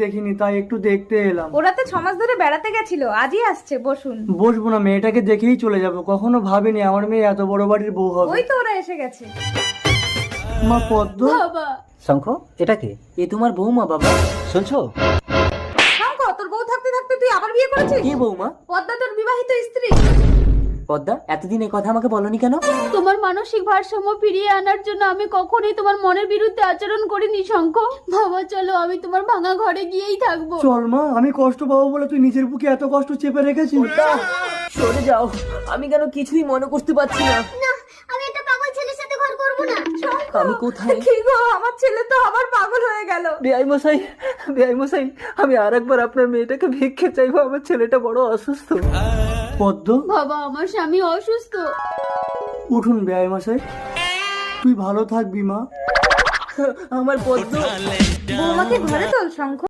দেখিনি, তাই একটু দেখতে এলাম। ওরা তো 6 মাস ধরে বেড়াতে গেছিল, আজই আসছে। বসুন। বসবো না, মেয়েটাকে দেখেই চলে যাবো। কখনো ভাবিনি আমার মেয়ে এত বড় বাড়ির বউ হবে। ওই তো ওরা এসে গেছে। মা পদ্ম। বাবা শঙ্খ, এটা কে? এ তোমার বৌমা বাবা, শুনছো? শঙ্খ, তোর বউ থাকতে থাকতে তুই আবার বিয়ে করেছিস? কে বৌমা? পদ্মা তোর বিবাহিত স্ত্রী। পদ্মা, এতদিন এই কথা আমাকে বলনি কেন? তোমার মানসিক ভারসাম্য ফিরিয়ে আনার জন্য আমি কখনোই তোমার মনের বিরুদ্ধে আচরণ করিনি শঙ্খ। বাবা চলো, আমি তোমার ভাঙা ঘরে গিয়েই থাকবো। চল মা, আমি কষ্ট পাবো বলে তুই নিজের বুকে এত কষ্ট চেপে রেখেছিস? সরে যাও, আমি কেন কিছুই মনে করতে পারছি না। আমি একটা পাগল ছেলের সাথে ঘর করবো না। আমি কোথায়? কি গো, আমার ছেলে তো আবার পাগল হয়ে গেল। বেআই মশাই, বেআই মশাই, আমি আরেকবার আপনার মেয়েটাকে ভিক্ষে চাইবো, আমার ছেলেটা বড় অসুস্থ। পদ্ম, বাবা, আমার স্বামী অসুস্থ। উঠুন বেআই মশাই, তুই ভালো থাকবি মা। আমার পদ্ম। বৌমাকে ঘরে তোল শঙ্খ।